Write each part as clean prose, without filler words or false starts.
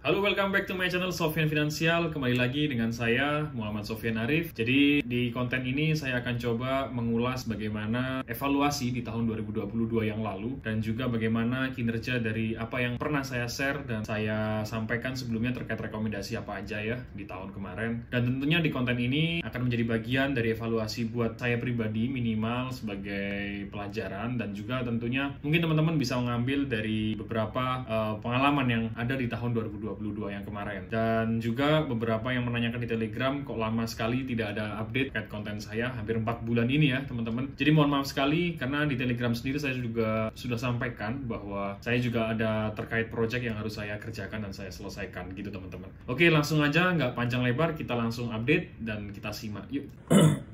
Halo, welcome back to my channel Sofyan Finansial. Kembali lagi dengan saya Muhammad Sofyan Arif. Jadi di konten ini saya akan coba mengulas bagaimana evaluasi di tahun 2022 yang lalu dan juga bagaimana kinerja dari apa yang pernah saya share dan saya sampaikan sebelumnya terkait rekomendasi apa aja ya di tahun kemarin. Dan tentunya di konten ini akan menjadi bagian dari evaluasi buat saya pribadi minimal sebagai pelajaran, dan juga tentunya mungkin teman-teman bisa mengambil dari beberapa pengalaman yang ada di tahun 2022 yang kemarin. Dan juga beberapa yang menanyakan di Telegram, kok lama sekali tidak ada update terkait konten saya, hampir 4 bulan ini ya teman-teman. Jadi mohon maaf sekali karena di Telegram sendiri saya juga sudah sampaikan bahwa saya juga ada terkait project yang harus saya kerjakan dan saya selesaikan gitu teman-teman. Oke, langsung aja, nggak panjang lebar, kita langsung update dan kita simak yuk.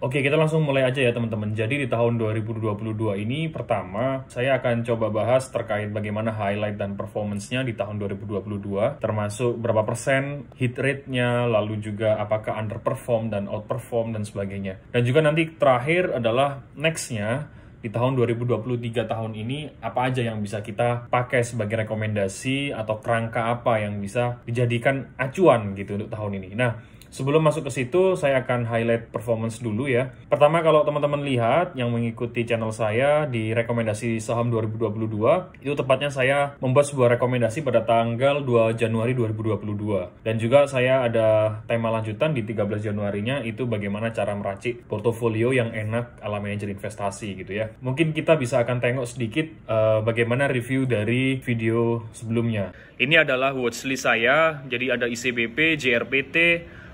Oke, kita langsung mulai aja ya teman-teman. Jadi di tahun 2022 ini pertama saya akan coba bahas terkait bagaimana highlight dan performance-nya di tahun 2022, termasuk berapa persen hit rate-nya, lalu juga apakah underperform dan outperform dan sebagainya. Dan juga nanti terakhir adalah next-nya di tahun 2023 tahun ini apa aja yang bisa kita pakai sebagai rekomendasi atau kerangka apa yang bisa dijadikan acuan gitu untuk tahun ini. Nah, sebelum masuk ke situ, saya akan highlight performance dulu ya. Pertama, kalau teman-teman lihat yang mengikuti channel saya di rekomendasi saham 2022, itu tepatnya saya membuat sebuah rekomendasi pada tanggal 2 Januari 2022. Dan juga saya ada tema lanjutan di 13 Januarinya, itu bagaimana cara meracik portofolio yang enak ala manajer investasi gitu ya. Mungkin kita bisa akan tengok sedikit bagaimana review dari video sebelumnya. Ini adalah watchlist saya, jadi ada ICBP, JRPT,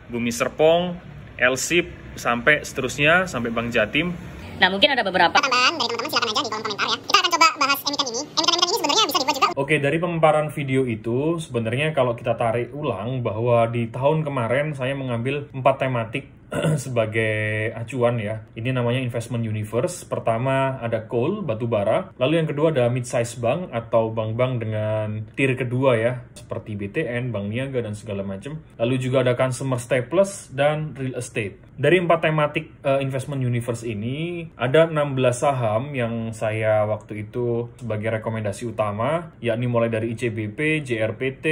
Bumi Serpong, LSIP, sampai seterusnya, sampai Bank Jatim. Nah, mungkin ada beberapa tambahan dari teman-teman, silakan aja di kolom komentar ya. Kita akan coba bahas emiten ini. Emiten-emiten ini sebenarnya bisa dibuat juga. Oke, dari pemaparan video itu, sebenarnya kalau kita tarik ulang bahwa di tahun kemarin saya mengambil 4 tematik sebagai acuan ya. Ini namanya investment universe. Pertama ada coal, batu bara. Lalu yang kedua ada mid-size bank atau bank-bank dengan tier kedua ya, seperti BTN, Bank Niaga dan segala macam. Lalu juga ada consumer staples dan real estate. Dari 4 tematik investment universe ini, ada 16 saham yang saya waktu itu sebagai rekomendasi utama, yakni mulai dari ICBP, JRPT,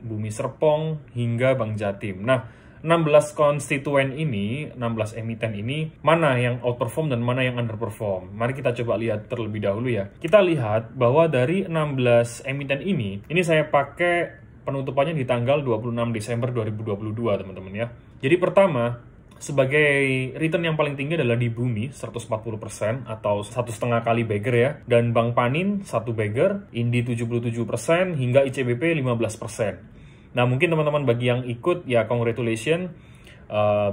Bumi Serpong, hingga Bank Jatim. Nah, 16 konstituen ini, 16 emiten ini, mana yang outperform dan mana yang underperform. Mari kita coba lihat terlebih dahulu ya. Kita lihat bahwa dari 16 emiten ini saya pakai penutupannya di tanggal 26 Desember 2022, teman-teman ya. Jadi pertama, sebagai return yang paling tinggi adalah di Bumi, 140% atau 1,5 kali bagger ya. Dan Bank Panin, 1 bagger, Indi 77%, hingga ICBP 15%. Nah, mungkin teman-teman bagi yang ikut, ya congratulations,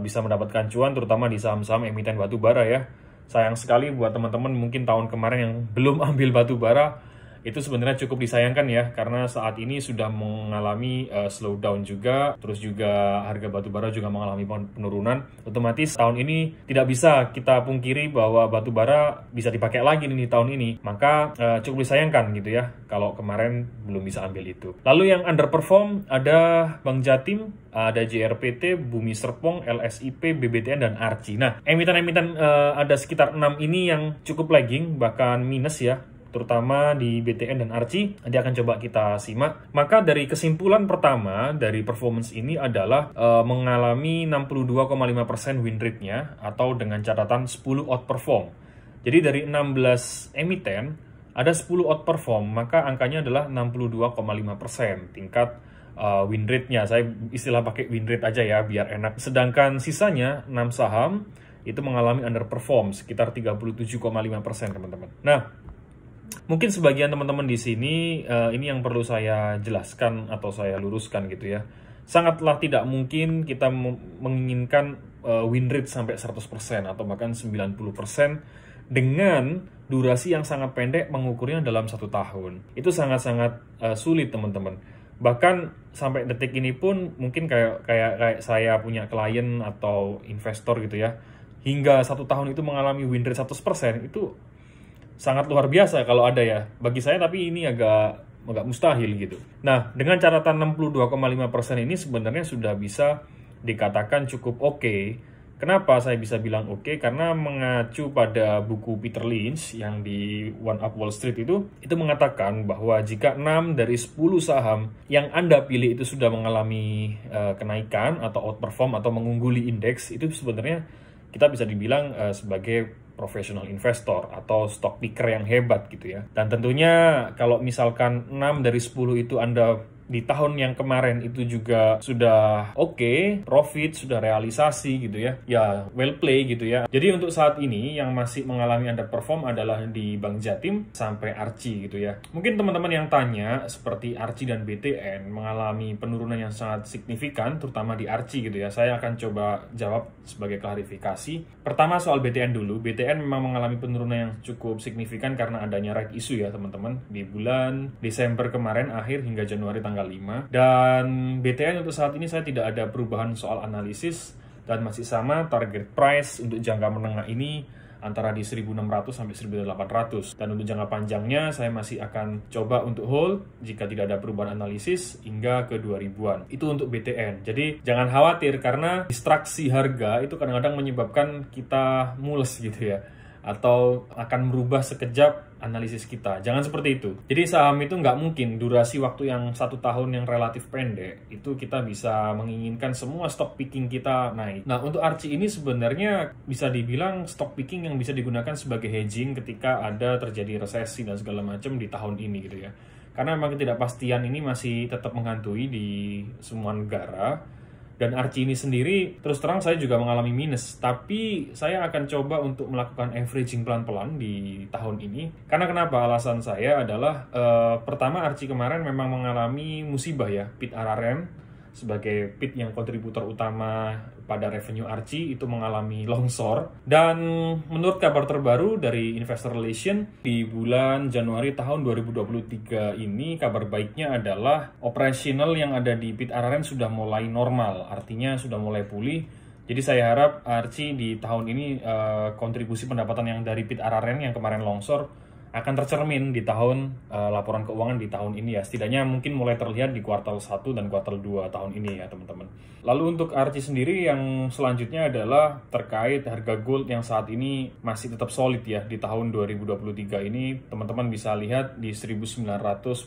bisa mendapatkan cuan, terutama di saham-saham emiten batu bara ya. Sayang sekali buat teman-teman mungkin tahun kemarin yang belum ambil batu bara, itu sebenarnya cukup disayangkan ya, karena saat ini sudah mengalami slowdown juga, terus juga harga batu bara juga mengalami penurunan. Otomatis tahun ini tidak bisa kita pungkiri bahwa batu bara bisa dipakai lagi nih di tahun ini, maka cukup disayangkan gitu ya, kalau kemarin belum bisa ambil itu. Lalu yang underperform ada Bank Jatim, ada JRPT, Bumi Serpong, LSIP, BBTN, dan Arci. Nah, emiten-emiten ada sekitar 6 ini yang cukup lagging, bahkan minus ya, terutama di BTN dan Arci. Nanti akan coba kita simak. Maka dari kesimpulan pertama dari performance ini adalah mengalami 62,5% win rate-nya, atau dengan catatan 10 outperform. Jadi dari 16 emiten ada 10 outperform, maka angkanya adalah 62,5% tingkat win rate-nya. Saya istilah pakai win rate aja ya biar enak. Sedangkan sisanya 6 saham itu mengalami underperform sekitar 37,5%, teman-teman. Nah, mungkin sebagian teman-teman di sini ini yang perlu saya jelaskan atau saya luruskan gitu ya. Sangatlah tidak mungkin kita menginginkan win rate sampai 100% atau bahkan 90% dengan durasi yang sangat pendek, mengukurnya dalam 1 tahun. Itu sangat-sangat sulit, teman-teman. Bahkan sampai detik ini pun mungkin kayak saya punya klien atau investor gitu ya, hingga 1 tahun itu mengalami win rate 100%, itu sangat luar biasa kalau ada ya. Bagi saya tapi ini agak mustahil gitu. Nah, dengan catatan 62,5% ini sebenarnya sudah bisa dikatakan cukup oke Kenapa saya bisa bilang oke? Karena mengacu pada buku Peter Lynch yang di One Up Wall Street itu mengatakan bahwa jika 6 dari 10 saham yang Anda pilih itu sudah mengalami kenaikan atau outperform atau mengungguli indeks, itu sebenarnya kita bisa dibilang sebagai professional investor atau stock picker yang hebat gitu ya. Dan tentunya kalau misalkan 6 dari 10 itu Anda di tahun yang kemarin itu juga sudah oke, profit, sudah realisasi gitu ya. Ya, well play gitu ya. Jadi untuk saat ini yang masih mengalami underperform adalah di Bank Jatim sampai Archie gitu ya. Mungkin teman-teman yang tanya seperti Archie dan BTN mengalami penurunan yang sangat signifikan, terutama di Archie gitu ya. Saya akan coba jawab sebagai klarifikasi. Pertama soal BTN dulu. BTN memang mengalami penurunan yang cukup signifikan karena adanya right issue ya teman-teman. Di bulan Desember kemarin akhir hingga Januari tanggal 5. Dan BTN untuk saat ini saya tidak ada perubahan soal analisis dan masih sama target price untuk jangka menengah ini antara di 1.600 sampai 1.800. Dan untuk jangka panjangnya saya masih akan coba untuk hold jika tidak ada perubahan analisis hingga ke 2000-an. Itu untuk BTN. Jadi jangan khawatir karena distraksi harga itu kadang-kadang menyebabkan kita mules gitu ya, atau akan merubah sekejap analisis kita. Jangan seperti itu. Jadi saham itu nggak mungkin durasi waktu yang 1 tahun yang relatif pendek itu kita bisa menginginkan semua stock picking kita naik. Nah untuk Archie ini sebenarnya bisa dibilang stock picking yang bisa digunakan sebagai hedging ketika ada terjadi resesi dan segala macam di tahun ini gitu ya. Karena memang ketidakpastian ini masih tetap menghantui di semua negara. Dan Archie ini sendiri, terus terang saya juga mengalami minus. Tapi saya akan coba untuk melakukan averaging pelan-pelan di tahun ini. Karena kenapa? Alasan saya adalah, pertama Archie kemarin memang mengalami musibah ya. Pit RRM sebagai pit yang kontributor utama pada revenue Archie itu mengalami longsor. Dan menurut kabar terbaru dari Investor Relations di bulan Januari tahun 2023 ini, kabar baiknya adalah operasional yang ada di pit RRM sudah mulai normal, artinya sudah mulai pulih. Jadi saya harap Archie di tahun ini kontribusi pendapatan yang dari pit RRM yang kemarin longsor akan tercermin di tahun laporan keuangan di tahun ini ya. Setidaknya mungkin mulai terlihat di kuartal 1 dan kuartal 2 tahun ini ya teman-teman. Lalu untuk Archie sendiri yang selanjutnya adalah terkait harga gold yang saat ini masih tetap solid ya di tahun 2023 ini. Teman-teman bisa lihat di 1.900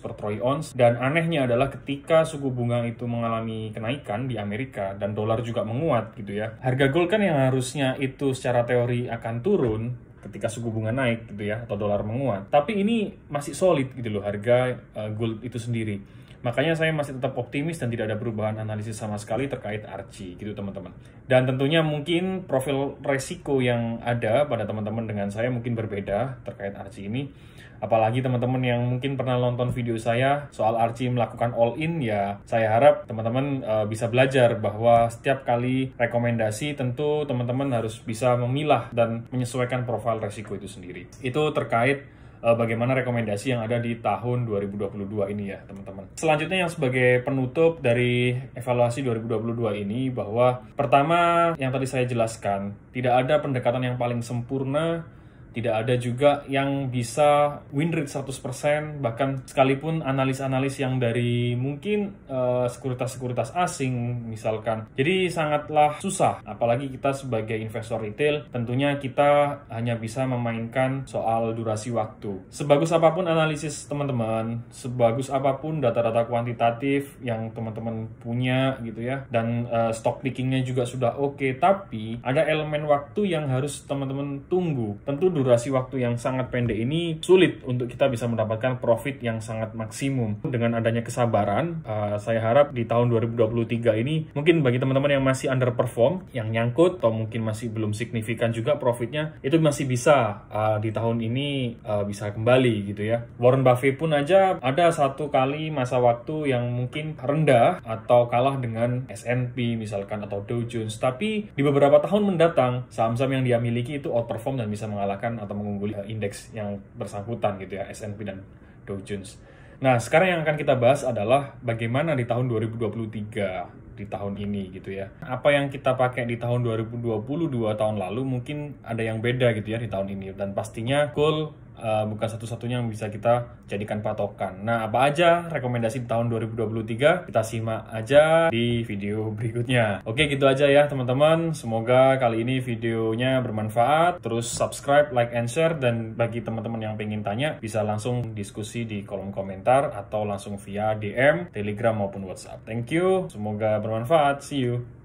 per troy ounce. Dan anehnya adalah ketika suku bunga itu mengalami kenaikan di Amerika dan dolar juga menguat gitu ya. Harga gold kan yang harusnya itu secara teori akan turun ketika suku bunga naik gitu ya, atau dolar menguat. Tapi ini masih solid gitu loh harga gold itu sendiri. Makanya saya masih tetap optimis dan tidak ada perubahan analisis sama sekali terkait Archie gitu teman-teman. Dan tentunya mungkin profil resiko yang ada pada teman-teman dengan saya mungkin berbeda terkait Archie ini. Apalagi teman-teman yang mungkin pernah nonton video saya soal Archie melakukan all in ya, saya harap teman-teman bisa belajar bahwa setiap kali rekomendasi tentu teman-teman harus bisa memilah dan menyesuaikan profil resiko itu sendiri. Itu terkait bagaimana rekomendasi yang ada di tahun 2022 ini ya teman-teman. Selanjutnya yang sebagai penutup dari evaluasi 2022 ini, bahwa pertama yang tadi saya jelaskan, tidak ada pendekatan yang paling sempurna, tidak ada juga yang bisa win rate 100%, bahkan sekalipun analis-analis yang dari mungkin sekuritas-sekuritas asing misalkan. Jadi sangatlah susah, apalagi kita sebagai investor retail, tentunya kita hanya bisa memainkan soal durasi waktu. Sebagus apapun analisis teman-teman, sebagus apapun data-data kuantitatif yang teman-teman punya gitu ya, dan stock pickingnya juga sudah oke, tapi ada elemen waktu yang harus teman-teman tunggu. Tentu durasi waktu yang sangat pendek ini sulit untuk kita bisa mendapatkan profit yang sangat maksimum. Dengan adanya kesabaran, saya harap di tahun 2023 ini mungkin bagi teman-teman yang masih underperform, yang nyangkut atau mungkin masih belum signifikan juga profitnya, itu masih bisa di tahun ini bisa kembali gitu ya. Warren Buffett pun aja ada satu kali masa waktu yang mungkin rendah atau kalah dengan S&P misalkan atau Dow Jones, tapi di beberapa tahun mendatang saham-saham yang dia miliki itu outperform dan bisa mengalahkan atau mengungguli indeks yang bersangkutan gitu ya, S&P dan Dow Jones. Nah, sekarang yang akan kita bahas adalah bagaimana di tahun 2023 di tahun ini gitu ya. Apa yang kita pakai di tahun 2022 tahun lalu mungkin ada yang beda gitu ya di tahun ini, dan pastinya gold bukan satu-satunya yang bisa kita jadikan patokan. Nah, apa aja rekomendasi di tahun 2023? Kita simak aja di video berikutnya. Oke, gitu aja ya teman-teman. Semoga kali ini videonya bermanfaat. Terus subscribe, like, and share. Dan bagi teman-teman yang pengen tanya, bisa langsung diskusi di kolom komentar atau langsung via DM, Telegram maupun WhatsApp. Thank you. Semoga bermanfaat. See you.